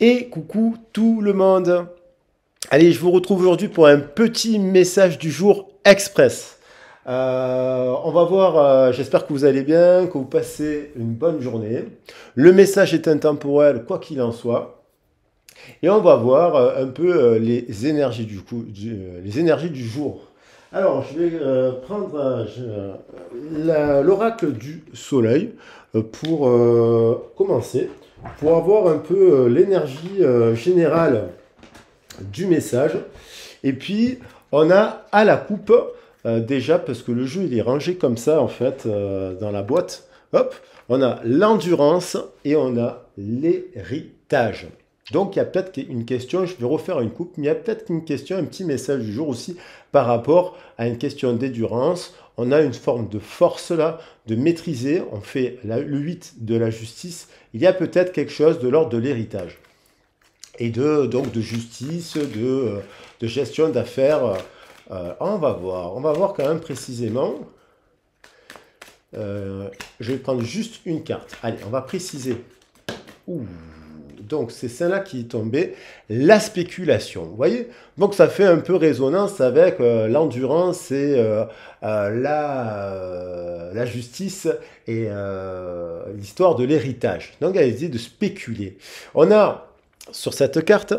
Et coucou tout le monde. Allez, je vous retrouve aujourd'hui pour un petit message du jour express. On va voir, j'espère que vous allez bien, que vous passez une bonne journée. Le message est intemporel, quoi qu'il en soit. Et on va voir un peu les énergies les énergies du jour. Alors, je vais prendre l'oracle du soleil pour commencer, pour avoir un peu l'énergie générale du message. Et puis, on a à la coupe, déjà, parce que le jeu, il est rangé comme ça, en fait, dans la boîte. Hop, on a l'endurance et on a l'héritage. Donc, il y a peut-être une question, je vais refaire une coupe, mais il y a peut-être une question, un petit message du jour aussi, par rapport à une question d'endurance. On a une forme de force là, de maîtriser, on fait le 8 de la justice. Il y a peut-être quelque chose de l'ordre de l'héritage. Et donc de justice, de gestion d'affaires. On va voir quand même précisément. Je vais prendre juste une carte. Allez, on va préciser. Ouh. Donc c'est celle-là qui est tombée, la spéculation. Vous voyez? Donc ça fait un peu résonance avec l'endurance et la justice et l'histoire de l'héritage. Donc elle dit de spéculer. On a sur cette carte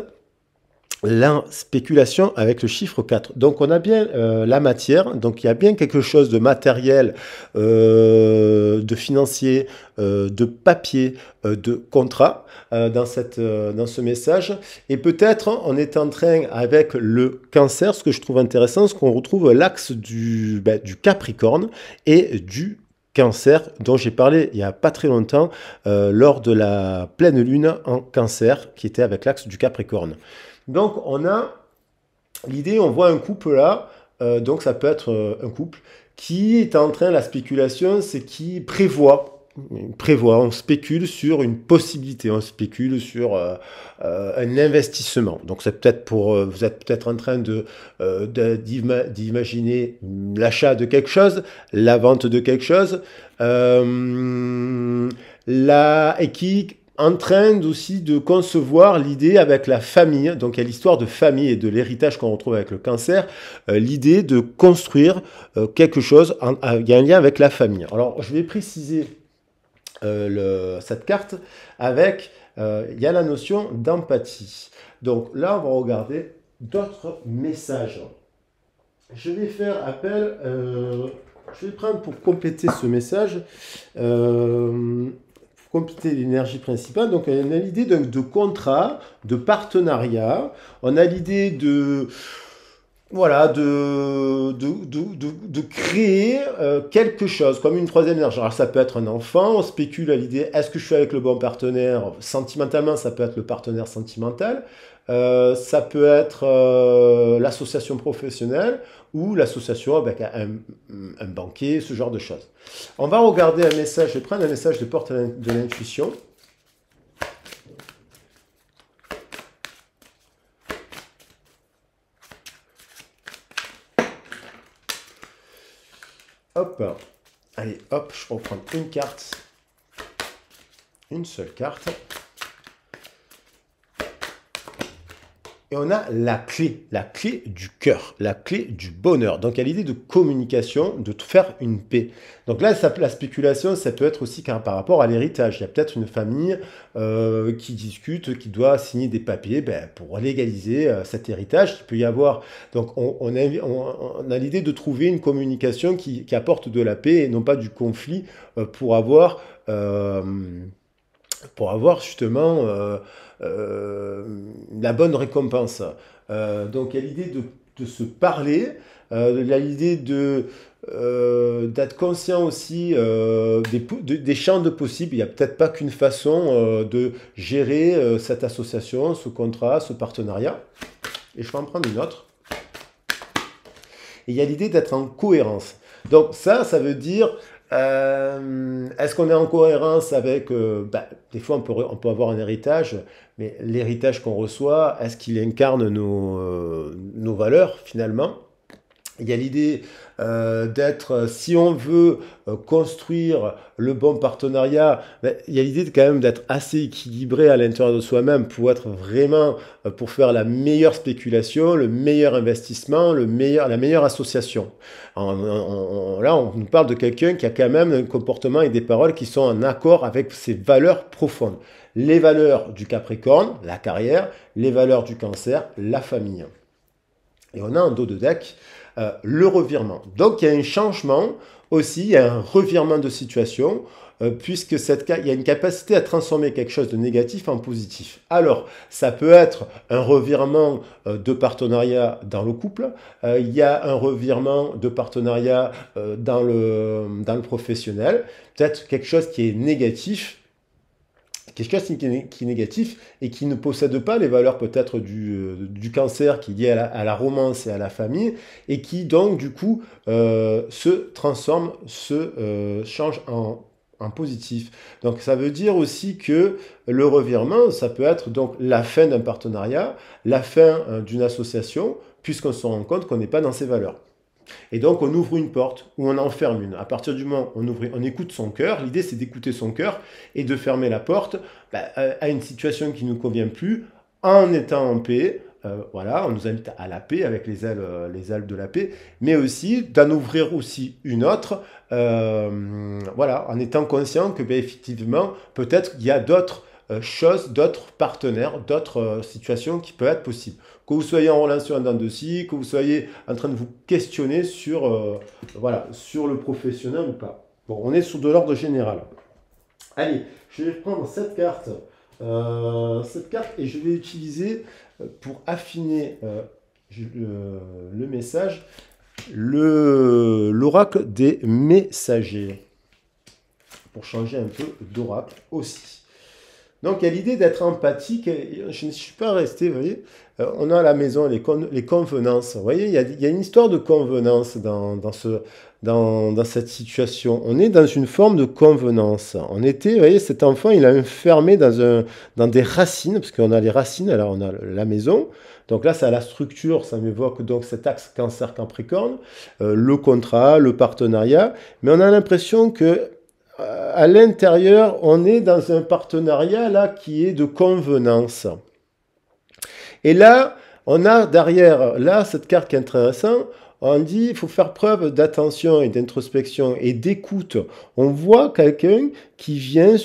la spéculation avec le chiffre 4. Donc on a bien la matière, donc il y a bien quelque chose de matériel, de financier, de papier, de contrat dans ce message. Et peut-être on est en train avec le cancer, ce que je trouve intéressant, c'est qu'on retrouve l'axe du Capricorne et du Cancer, dont j'ai parlé il n'y a pas très longtemps, lors de la pleine lune en Cancer, qui était avec l'axe du Capricorne. Donc, on a l'idée, on voit un couple là, donc ça peut être un couple, qui est en train, la spéculation, c'est qui prévoit, on spécule sur une possibilité, on spécule sur un investissement. Donc, c'est peut-être vous êtes peut-être en train d'imaginer l'achat de quelque chose, la vente de quelque chose, et qui en train aussi de concevoir l'idée avec la famille, donc il y a l'histoire de famille et de l'héritage qu'on retrouve avec le cancer, l'idée de construire quelque chose, il y a un lien avec la famille. Alors je vais préciser cette carte avec, il y a la notion d'empathie. Donc là on va regarder d'autres messages. Je vais faire appel, je vais prendre pour compléter ce message, compléter l'énergie principale. Donc, on a l'idée de contrat, de partenariat. On a l'idée de, voilà, de créer quelque chose, comme une troisième énergie. Alors, ça peut être un enfant. On spécule à l'idée, est-ce que je suis avec le bon partenaire? Sentimentalement, ça peut être le partenaire sentimental. Ça peut être l'association professionnelle ou l'association avec un banquier, ce genre de choses. On va regarder un message, je vais prendre un message de porte de l'intuition. Hop, allez, hop, je reprends une carte, une seule carte. Et on a la clé du cœur, la clé du bonheur. Donc, il y a l'idée de communication, de faire une paix. Donc là, la spéculation, ça peut être aussi par rapport à l'héritage. Il y a peut-être une famille qui discute, qui doit signer des papiers pour légaliser cet héritage qu'il peut y avoir. Donc, on a l'idée de trouver une communication qui apporte de la paix et non pas du conflit pour avoir justement la bonne récompense. Donc il y a l'idée de se parler, il y a l'idée d'être conscient aussi des champs de possibles. Il n'y a peut-être pas qu'une façon de gérer cette association, ce contrat, ce partenariat. Et je vais en prendre une autre. Et il y a l'idée d'être en cohérence. Donc ça veut dire, est-ce qu'on est en cohérence avec, des fois on peut avoir un héritage, mais l'héritage qu'on reçoit, est-ce qu'il incarne nos valeurs finalement? Il y a l'idée d'être, si on veut construire le bon partenariat, ben, il y a l'idée quand même d'être assez équilibré à l'intérieur de soi-même pour être vraiment, pour faire la meilleure spéculation, le meilleur investissement, la meilleure association. Là, on nous parle de quelqu'un qui a quand même un comportement et des paroles qui sont en accord avec ses valeurs profondes. Les valeurs du Capricorne, la carrière, les valeurs du Cancer, la famille. Et on a en dos de deck le revirement. Donc il y a un changement aussi, il y a un revirement de situation, puisque il y a une capacité à transformer quelque chose de négatif en positif. Alors, ça peut être un revirement de partenariat dans le couple, il y a un revirement de partenariat dans le professionnel, peut-être quelque chose qui est négatif, quelque chose qui est négatif et qui ne possède pas les valeurs peut-être du cancer qui est lié à la romance et à la famille et qui donc du coup se transforme, change en positif. Donc ça veut dire aussi que le revirement, ça peut être donc la fin d'un partenariat, la fin d'une association, puisqu'on se rend compte qu'on n'est pas dans ses valeurs. Et donc, on ouvre une porte ou on en ferme une. À partir du moment où on écoute son cœur, l'idée c'est d'écouter son cœur et de fermer la porte à une situation qui ne nous convient plus en étant en paix. Voilà, on nous invite à la paix avec les ailes de la paix, mais aussi d'en ouvrir aussi une autre, voilà, en étant conscient que effectivement, peut-être il y a d'autres choses, d'autres partenaires, d'autres situations qui peuvent être possibles. Que vous soyez en relation en dents de scie, que vous soyez en train de vous questionner sur, voilà, sur le professionnel ou pas. Bon, on est sur de l'ordre général. Allez, je vais prendre cette carte et je vais utiliser pour affiner le message l'oracle des messagers. Pour changer un peu d'oracle aussi. Donc, il y a l'idée d'être empathique. Je ne suis pas resté, vous voyez, on a à la maison les convenances. Vous voyez, il y a une histoire de convenance dans cette situation. On est dans une forme de convenance. On était, vous voyez, cet enfant, il a enfermé dans des racines, parce qu'on a les racines, alors on a la maison. Donc là, c'est à la structure, ça m'évoque donc cet axe Cancer-Capricorne, le contrat, le partenariat. Mais on a l'impression que à l'intérieur, on est dans un partenariat là qui est de convenance. Et là, on a derrière, là, cette carte qui est intéressante, on dit il faut faire preuve d'attention et d'introspection et d'écoute. On voit quelqu'un qui vient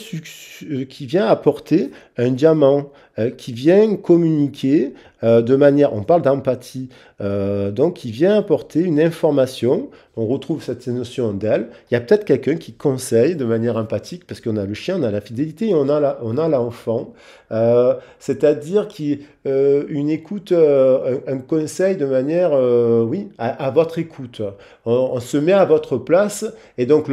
apporter un diamant, qui vient communiquer de manière, on parle d'empathie, donc qui vient apporter une information. On retrouve cette notion d'elle. Il y a peut-être quelqu'un qui conseille de manière empathique, parce qu'on a le chien, on a la fidélité et on a l'enfant. C'est-à-dire une écoute, un conseil de manière, oui, à votre écoute. On se met à votre place et donc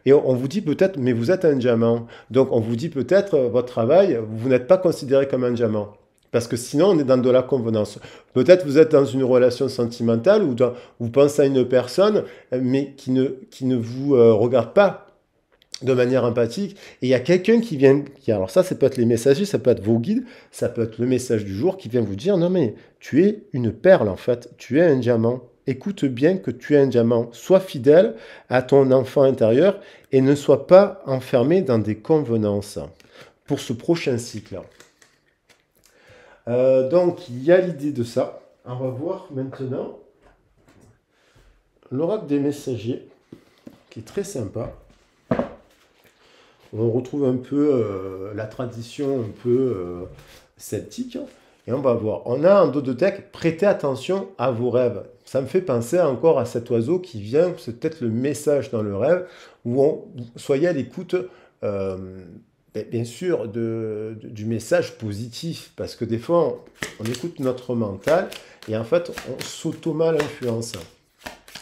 et on vous dit peut-être, mais vous êtes un diamant. Donc on vous dit peut-être, votre travail, vous n'êtes pas considéré comme un diamant. Parce que sinon, on est dans de la convenance. Peut-être vous êtes dans une relation sentimentale ou vous pensez à une personne, mais qui ne vous regarde pas de manière empathique. Et il y a quelqu'un qui vient... alors ça peut être les messagers, ça peut être vos guides, ça peut être le message du jour qui vient vous dire, non mais tu es une perle en fait, tu es un diamant. Écoute bien que tu es un diamant. Sois fidèle à ton enfant intérieur et ne sois pas enfermé dans des convenances pour ce prochain cycle. Donc, il y a l'idée de ça. On va voir maintenant l'oracle des messagers, qui est très sympa. On retrouve un peu la tradition un peu celtique. Et on va voir. On a un dos de deck, prêtez attention à vos rêves. Ça me fait penser encore à cet oiseau qui vient, c'est peut-être le message dans le rêve, où soyez à l'écoute bien sûr, du message positif, parce que des fois, on écoute notre mental, et en fait, on s'auto-mal-influence.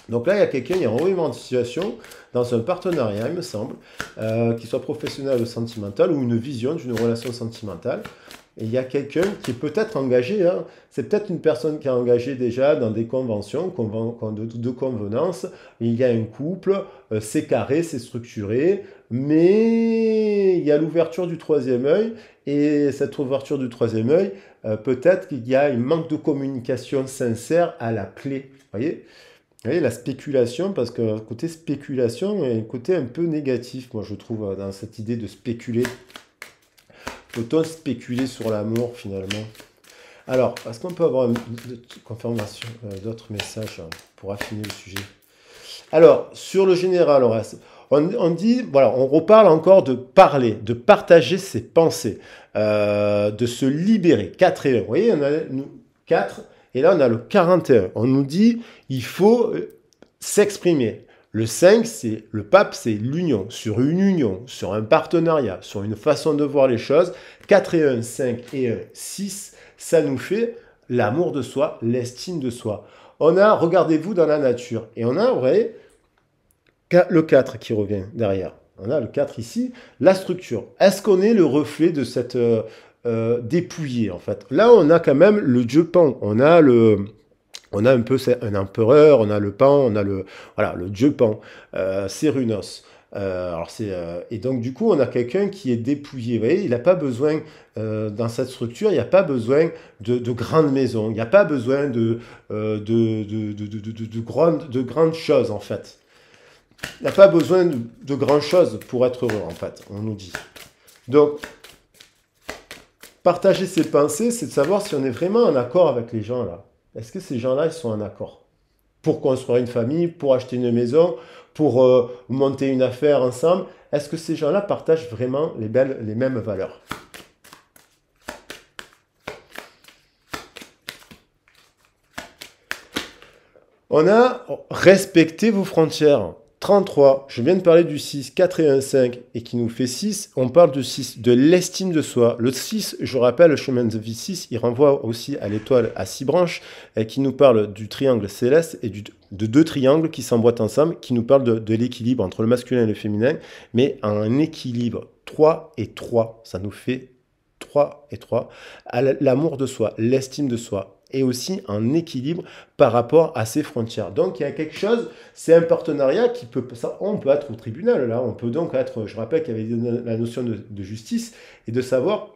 Donc là, il y a quelqu'un, il y a un revirement de situation dans un partenariat, il me semble, qu'il soit professionnel ou sentimental, ou une vision d'une relation sentimentale. Et il y a quelqu'un qui est peut-être engagé, hein. C'est peut-être une personne qui est engagée déjà dans des conventions de convenance. Il y a un couple, c'est carré, c'est structuré, mais il y a l'ouverture du troisième œil, et cette ouverture du troisième œil, peut-être qu'il y a un manque de communication sincère à la clé. Vous voyez, la spéculation, parce que côté spéculation, il y a un côté un peu négatif, moi je trouve, dans cette idée de spéculer. Peut-on spéculer sur l'amour, finalement? Alors, est-ce qu'on peut avoir une confirmation, d'autres messages pour affiner le sujet? Alors, sur le général, on dit, voilà, on reparle encore de parler, de partager ses pensées, de se libérer. 4 et 1. Vous voyez, on a 4, et là on a le 41. On nous dit, il faut s'exprimer. Le 5, c'est le pape, c'est l'union, sur une union, sur un partenariat, sur une façon de voir les choses. 4 et 1, 5 et 1, 6, ça nous fait l'amour de soi, l'estime de soi. On a, regardez-vous dans la nature, et on a, vous voyez, le 4 qui revient derrière. On a le 4 ici, la structure. Est-ce qu'on est le reflet de cette dépouillée, en fait? Là, on a quand même le dieu Pan. On a un peu un empereur, on a le Pan, on a le dieu Pan, Cérunos. Et donc, du coup, on a quelqu'un qui est dépouillé. Vous voyez, il n'a pas besoin, dans cette structure, il n'y a pas besoin de grandes maisons, il n'y a pas besoin de grandes choses, en fait. Il n'a pas besoin de grandes choses pour être heureux, en fait, on nous dit. Donc, partager ses pensées, c'est de savoir si on est vraiment en accord avec les gens, là. Est-ce que ces gens-là, ils sont en accord? Pour construire une famille, pour acheter une maison, pour monter une affaire ensemble, est-ce que ces gens-là partagent vraiment les mêmes valeurs? On a respecté vos frontières. 33, je viens de parler du 6, 4 et 1, 5, et qui nous fait 6. On parle du 6, de l'estime de soi. Le 6, je rappelle, le chemin de vie 6, il renvoie aussi à l'étoile à 6 branches, et qui nous parle du triangle céleste et de 2 triangles qui s'emboîtent ensemble, qui nous parlent de l'équilibre entre le masculin et le féminin, mais un équilibre 3 et 3. Ça nous fait 3 et 3. L'amour de soi, l'estime de soi, et aussi un équilibre par rapport à ses frontières. Donc il y a quelque chose, c'est un partenariat qui peut, on peut être au tribunal là, on peut donc être, je rappelle qu'il y avait la notion de justice et de savoir,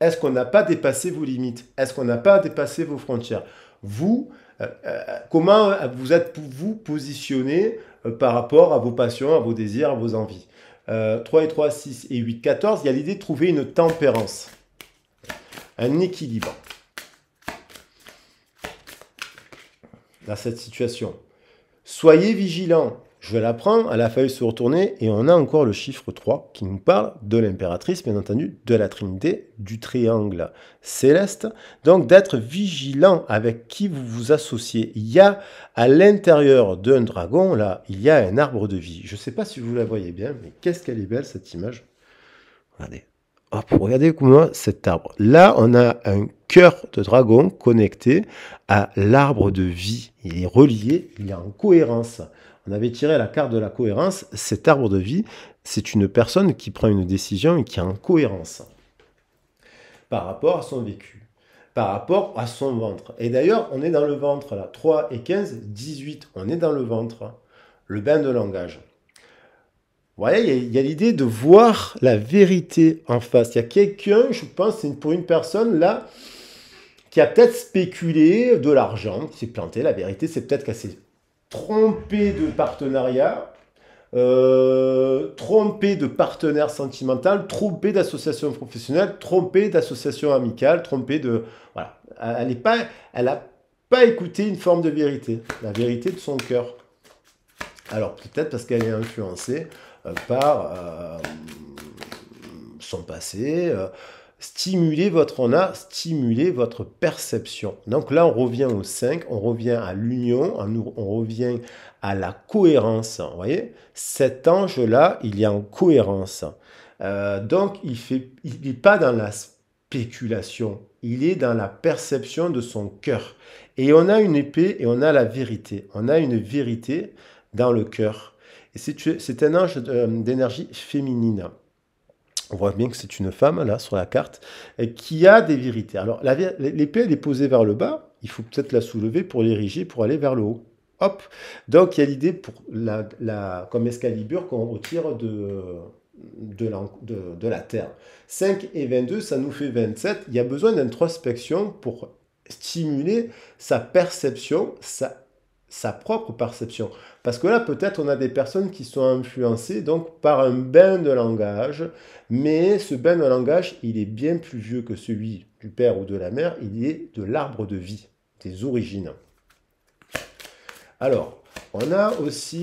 est-ce qu'on n'a pas dépassé vos limites? Est-ce qu'on n'a pas dépassé vos frontières? Vous, comment vous êtes-vous positionné par rapport à vos passions, à vos désirs, à vos envies? 3 et 3, 6 et 8, 14, il y a l'idée de trouver une tempérance, un équilibre dans cette situation. Soyez vigilants. Je la prends, à la feuille se retourner, et on a encore le chiffre 3 qui nous parle de l'impératrice, bien entendu, de la Trinité, du triangle céleste. Donc d'être vigilant avec qui vous vous associez. Il y a à l'intérieur d'un dragon, là, il y a un arbre de vie. Je ne sais pas si vous la voyez bien, mais qu'est-ce qu'elle est belle cette image. Regardez. Hop, regardez comment cet arbre. Là, on a un cœur de dragon connecté à l'arbre de vie. Il est relié, il est en cohérence. On avait tiré la carte de la cohérence. Cet arbre de vie, c'est une personne qui prend une décision et qui est en cohérence par rapport à son vécu, par rapport à son ventre. Et d'ailleurs, on est dans le ventre, là. 3 et 15, 18. On est dans le ventre. Le bain de langage. Vous voyez, il y a l'idée de voir la vérité en face. Il y a quelqu'un, je pense, pour une personne là, qui a peut-être spéculé de l'argent, qui s'est planté. La vérité, c'est peut-être qu'elle s'est trompée de partenariat, trompée de partenaire sentimental, trompée d'association professionnelle, trompée d'association amicale, trompée de... Voilà. Elle n'a pas écouté une forme de vérité, la vérité de son cœur. Alors, peut-être parce qu'elle est influencée par son passé, stimuler votre perception. Donc là, on revient au 5, on revient à l'union, on revient à la cohérence. Vous voyez, cet ange-là, il est en cohérence. Donc, il n'est pas dans la spéculation, il est dans la perception de son cœur. Et on a une épée et on a la vérité. On a une vérité dans le cœur. Et c'est un ange d'énergie féminine. On voit bien que c'est une femme, là, sur la carte, qui a des vérités. Alors, l'épée, elle est posée vers le bas. Il faut peut-être la soulever pour l'ériger, pour aller vers le haut. hop. Donc, il y a l'idée pour comme Excalibur qu'on retire de la Terre. 5 et 22, ça nous fait 27. Il y a besoin d'introspection pour stimuler sa perception, sa propre perception. Parce que là, peut-être, on a des personnes qui sont influencées donc par un bain de langage, mais ce bain de langage, il est bien plus vieux que celui du père ou de la mère, il est de l'arbre de vie, des origines. Alors, on a aussi...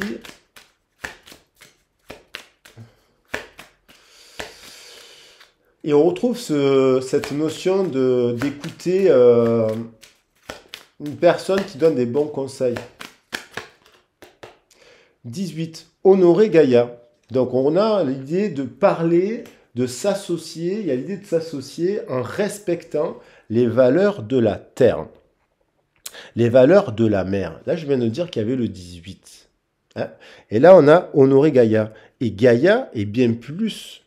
Et on retrouve cette notion d'écouter une personne qui donne des bons conseils. 18. Honorer Gaïa. Donc on a l'idée de parler, de s'associer. Il y a l'idée de s'associer en respectant les valeurs de la terre. Les valeurs de la mer. Là, je viens de dire qu'il y avait le 18. Hein? Et là, on a honoré Gaïa. Et Gaïa est bien plus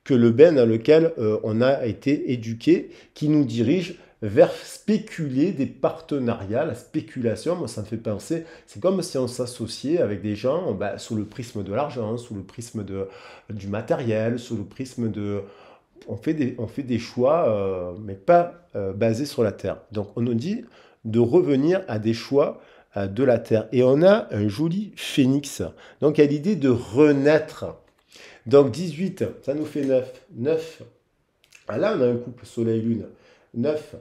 que le bain dans lequel on a été éduqué, qui nous dirige vers spéculer des partenariats. La spéculation, moi, ça me fait penser, c'est comme si on s'associait avec des gens sous le prisme de l'argent, sous le prisme du matériel, sous le prisme de... On fait des choix, mais pas basés sur la terre. Donc, on nous dit de revenir à des choix de la terre. Et on a un joli phénix. Donc, il y a l'idée de renaître. Donc, 18, ça nous fait 9. 9. Ah, là, on a un couple soleil-lune. 9.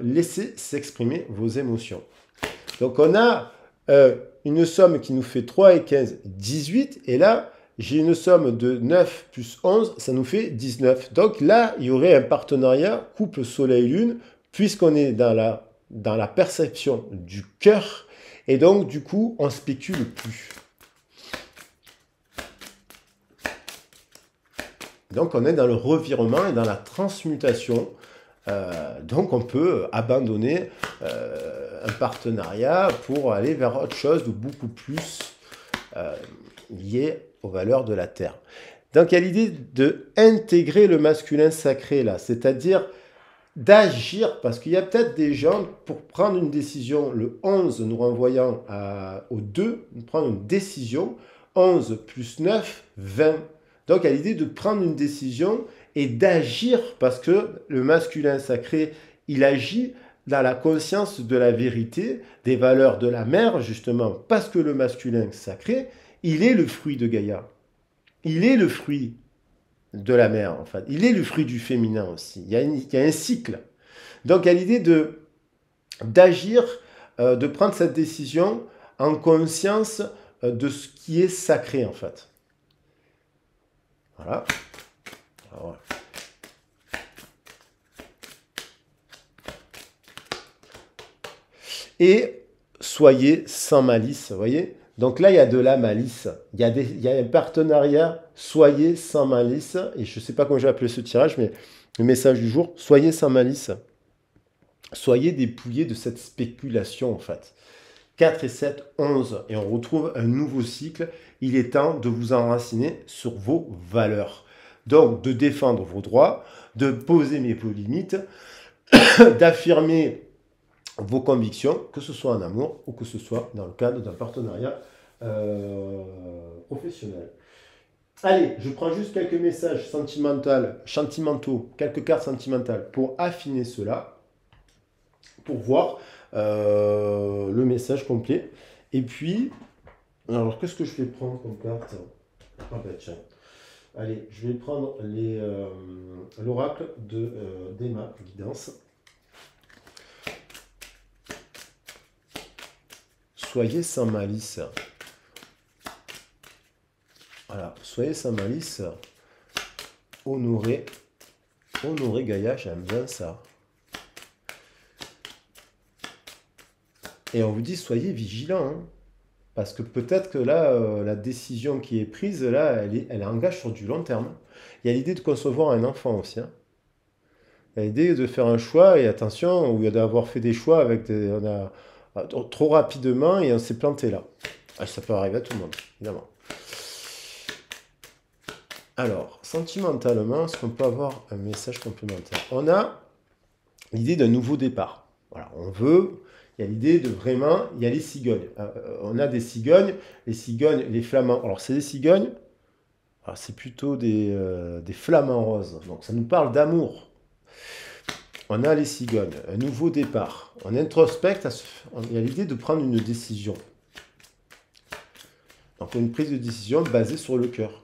Laissez s'exprimer vos émotions. Donc, on a une somme qui nous fait 3 et 15, 18. Et là, j'ai une somme de 9 plus 11, ça nous fait 19. Donc là, il y aurait un partenariat couple soleil-lune, puisqu'on est dans la perception du cœur. Et donc, du coup, on ne spécule plus. Donc, on est dans le revirement et dans la transmutation. Donc, on peut abandonner un partenariat pour aller vers autre chose de beaucoup plus lié aux valeurs de la Terre. Donc, il y a l'idée d'intégrer le masculin sacré, là, c'est-à-dire d'agir, parce qu'il y a peut-être des gens, pour prendre une décision, le 11 nous renvoyant au 2, prendre une décision, 11 plus 9, 20. Donc, il y a l'idée de prendre une décision et d'agir, parce que le masculin sacré, il agit dans la conscience de la vérité, des valeurs de la mère, justement, parce que le masculin sacré, il est le fruit de Gaïa. Il est le fruit de la mère, en fait. Il est le fruit du féminin aussi. Il y a un cycle. Donc, il y a l'idée d'agir, de prendre cette décision en conscience de ce qui est sacré, en fait. Voilà. Alors, et soyez sans malice, vous voyez. Donc là, il y a de la malice. Il y a un partenariat, soyez sans malice. Et je ne sais pas comment j'ai appelé ce tirage, mais le message du jour, soyez sans malice. Soyez dépouillés de cette spéculation, en fait. 4 et 7, 11. Et on retrouve un nouveau cycle. Il est temps de vous enraciner sur vos valeurs. Donc, de défendre vos droits, de poser vos limites, d'affirmer vos convictions, que ce soit en amour ou que ce soit dans le cadre d'un partenariat professionnel. Allez, je prends juste quelques messages sentimentaux, quelques cartes sentimentales pour affiner cela, pour voir le message complet. Et puis, alors qu'est-ce que je vais prendre comme carte? Ah ben tiens. Allez, je vais prendre l'oracle d'Emma Guidance. Soyez sans malice. Voilà, soyez sans malice. Honorez Gaïa, j'aime bien ça. Et on vous dit, soyez vigilants. Hein, parce que peut-être que là, la décision qui est prise, là, elle engage sur du long terme. Il y a l'idée de concevoir un enfant aussi. Hein. Il y a l'idée de faire un choix, et attention, ou d'avoir fait des choix avec trop rapidement et on s'est planté là. Ah, ça peut arriver à tout le monde, évidemment. Alors, sentimentalement, est-ce qu'on peut avoir un message complémentaire? On a l'idée d'un nouveau départ. Voilà, on veut Il y a l'idée de vraiment, il y a les cigognes. On a des cigognes, les flamands. Alors, c'est des cigognes, alors, c'est plutôt des flamants roses. Donc, ça nous parle d'amour. On a les cigognes, un nouveau départ. On introspecte, il y a l'idée de prendre une décision. Donc, une prise de décision basée sur le cœur.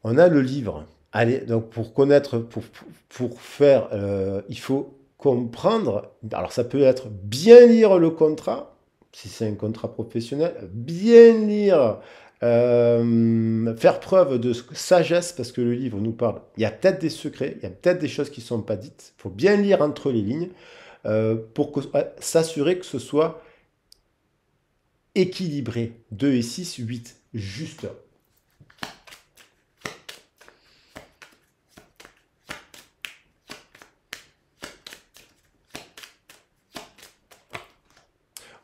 On a le livre. Allez, donc pour connaître, pour faire, il faut comprendre. Alors, ça peut être bien lire le contrat, si c'est un contrat professionnel, bien lire, faire preuve de sagesse, parce que le livre nous parle. Il y a peut-être des secrets, il y a peut-être des choses qui ne sont pas dites. Il faut bien lire entre les lignes pour s'assurer que ce soit équilibré. 2 et 6, 8, juste.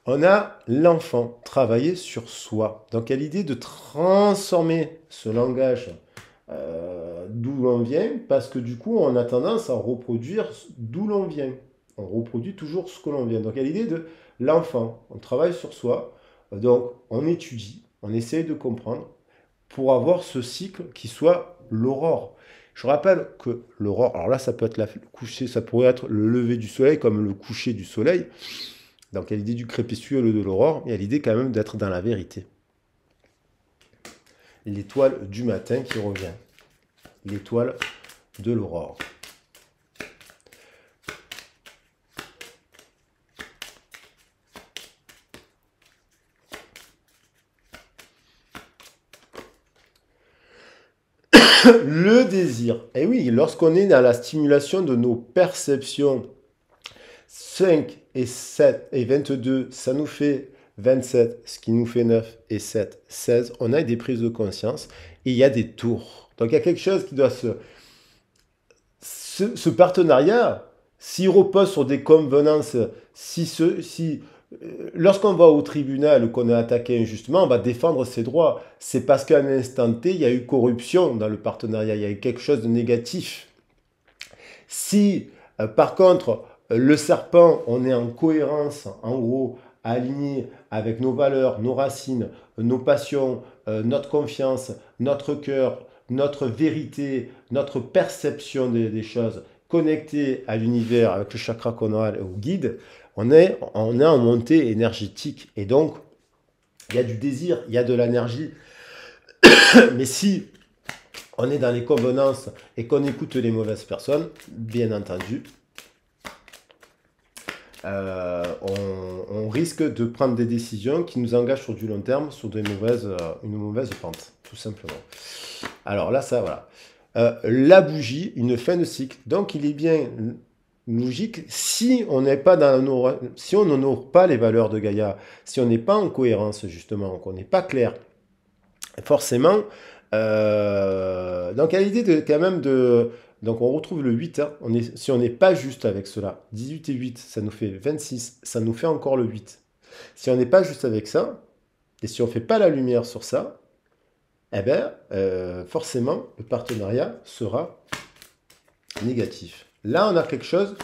On a l'enfant, travailler sur soi. Donc, il y a l'idée de transformer ce langage d'où l'on vient, parce que du coup, on a tendance à reproduire d'où l'on vient. On reproduit toujours ce que l'on vient. Donc, il y a l'idée de l'enfant. On travaille sur soi, donc on étudie, on essaye de comprendre pour avoir ce cycle qui soit l'aurore. Je rappelle que l'aurore, alors là, ça peut être le coucher, ça pourrait être le lever du soleil comme le coucher du soleil. Donc, il y a l'idée du crépuscule de l'aurore, il y a l'idée quand même d'être dans la vérité. L'étoile du matin qui revient. L'étoile de l'aurore. Le désir. Et oui, lorsqu'on est dans la stimulation de nos perceptions, 5 et 7 et 22, ça nous fait 27, ce qui nous fait 9 et 7, 16. On a des prises de conscience et il y a des tours. Donc il y a quelque chose qui doit ce partenariat, s'il repose sur des convenances, lorsqu'on va au tribunal, qu'on est attaqué injustement, on va défendre ses droits. C'est parce qu'à un instant T, il y a eu corruption dans le partenariat, il y a eu quelque chose de négatif. Si, par contre, le serpent, on est en cohérence, en gros, aligné avec nos valeurs, nos racines, nos passions, notre confiance, notre cœur, notre vérité, notre perception des choses, connecté à l'univers, avec le chakra qu'on a au guide, on est en montée énergétique. Et donc, il y a du désir, il y a de l'énergie. Mais si on est dans les convenances et qu'on écoute les mauvaises personnes, bien entendu, on risque de prendre des décisions qui nous engagent sur du long terme, sur une mauvaise pente, tout simplement. Alors là, ça, voilà. La bougie, une fin de cycle. Donc, il est bien logique, si on n'est pas si on n'honore pas les valeurs de Gaïa, si on n'est pas en cohérence, justement, qu'on n'est pas clair, forcément, donc il y a l'idée de, quand même de... Donc on retrouve le 8, hein. Si on n'est pas juste avec cela, 18 et 8, ça nous fait 26, ça nous fait encore le 8. Si on n'est pas juste avec ça, et si on ne fait pas la lumière sur ça, eh bien, forcément, le partenariat sera négatif. Là, on a quelque chose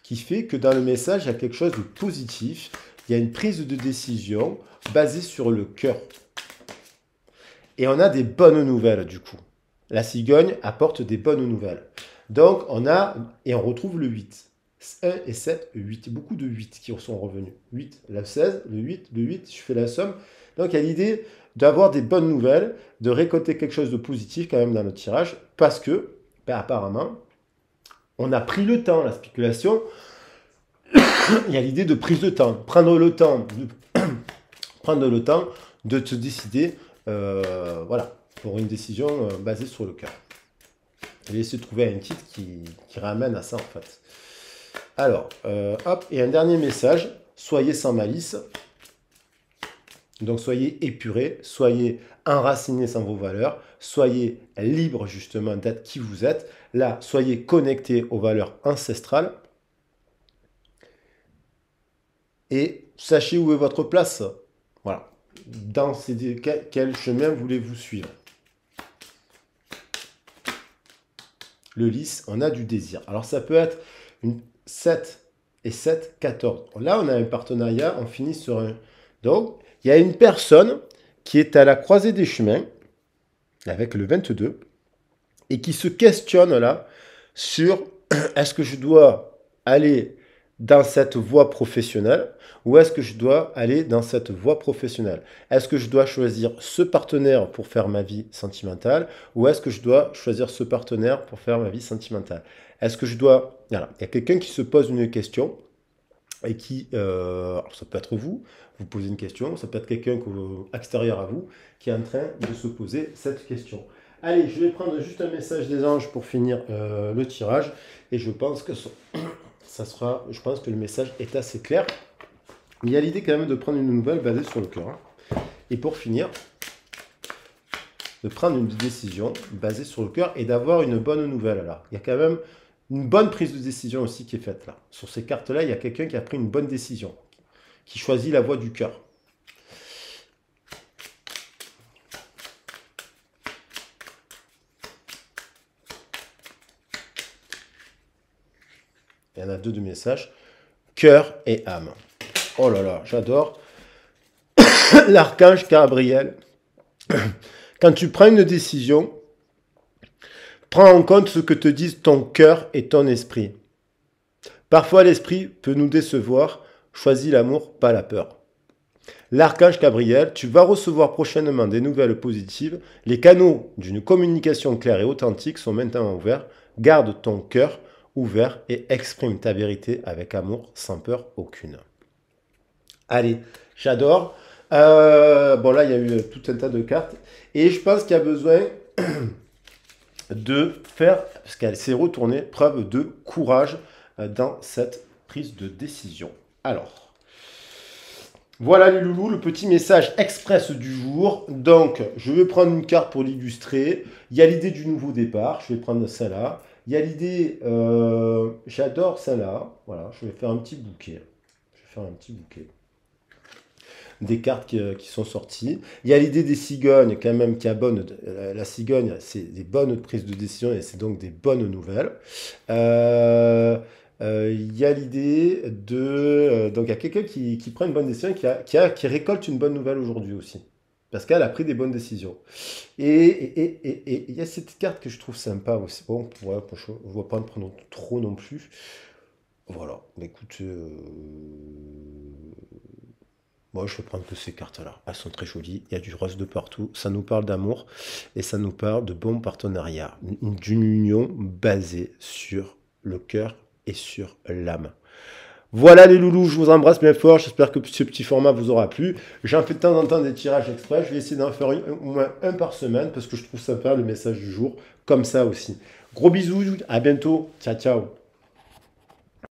qui fait que dans le message, il y a quelque chose de positif, il y a une prise de décision basée sur le cœur. Et on a des bonnes nouvelles, du coup. La cigogne apporte des bonnes nouvelles. Donc, on retrouve le 8. 1 et 7, 8. Beaucoup de 8 qui sont revenus. 8, la 16, le 8, je fais la somme. Donc, il y a l'idée d'avoir des bonnes nouvelles, de récolter quelque chose de positif quand même dans notre tirage, parce que, apparemment, on a pris le temps, la spéculation. Il y a l'idée de prise de temps. Prendre le temps de te décider, voilà, pour une décision basée sur le cœur. Je vais essayer de trouver un titre qui ramène à ça, en fait. Alors, hop, et un dernier message. Soyez sans malice. Donc, soyez épurés, soyez enracinés sans vos valeurs, soyez libres, justement, d'être qui vous êtes. Là, soyez connectés aux valeurs ancestrales. Et sachez où est votre place. Voilà. Dans quel chemin voulez-vous suivre? le lys, on a du désir. Alors ça peut être une 7 et 7, 14. Là, on a un partenariat, on finit sur un... Donc, il y a une personne qui est à la croisée des chemins, avec le 22, et qui se questionne là sur est-ce que je dois aller dans cette voie professionnelle ou est-ce que je dois aller dans cette voie professionnelle? Est-ce que je dois choisir ce partenaire pour faire ma vie sentimentale ou est-ce que je dois choisir ce partenaire pour faire ma vie sentimentale? Est-ce que je dois... Voilà, il y a quelqu'un qui se pose une question et qui... alors ça peut être vous, vous posez une question, ça peut être quelqu'un extérieur à vous qui est en train de se poser cette question. Allez, je vais prendre juste un message des anges pour finir le tirage et je pense que je pense que le message est assez clair. Il y a l'idée quand même de prendre une nouvelle basée sur le cœur. Hein. Et pour finir, de prendre une décision basée sur le cœur et d'avoir une bonne nouvelle là. Il y a quand même une bonne prise de décision aussi qui est faite là. Sur ces cartes-là, il y a quelqu'un qui a pris une bonne décision, qui choisit la voie du cœur. Il y en a deux de messages. Cœur et âme. Oh là là, j'adore. L'archange Gabriel. Quand tu prends une décision, prends en compte ce que te disent ton cœur et ton esprit. Parfois, l'esprit peut nous décevoir. Choisis l'amour, pas la peur. L'archange Gabriel, tu vas recevoir prochainement des nouvelles positives. Les canaux d'une communication claire et authentique sont maintenant ouverts. Garde ton cœur ouvert et exprime ta vérité avec amour, sans peur aucune. Allez, j'adore. Bon, là, il y a eu tout un tas de cartes. Et je pense qu'il y a besoin de faire, parce qu'elle s'est retournée, preuve de courage dans cette prise de décision. Alors, voilà les loulous, le petit message express du jour. Donc, je vais prendre une carte pour l'illustrer. Il y a l'idée du nouveau départ. Je vais prendre celle-là. Il y a l'idée, j'adore celle-là. Voilà, je vais faire un petit bouquet. Des cartes qui sont sorties. Il y a l'idée des cigognes, quand même, qui abonne. La cigogne, c'est des bonnes prises de décision et c'est donc des bonnes nouvelles. Il y a l'idée de... donc, il y a quelqu'un qui prend une bonne décision et qui récolte une bonne nouvelle aujourd'hui aussi. Parce qu'elle a pris des bonnes décisions. Et il y a cette carte que je trouve sympa aussi. Bon, voilà, je ne vois pas en prendre trop non plus. Voilà, écoute... moi, je vais prendre que ces cartes-là. Elles sont très jolies. Il y a du rose de partout. Ça nous parle d'amour et ça nous parle de bons partenariats. D'une union basée sur le cœur et sur l'âme. Voilà les loulous, je vous embrasse bien fort. J'espère que ce petit format vous aura plu. J'en fais de temps en temps des tirages exprès. Je vais essayer d'en faire au moins un par semaine parce que je trouve sympa le message du jour. Comme ça aussi. Gros bisous, à bientôt. Ciao, ciao.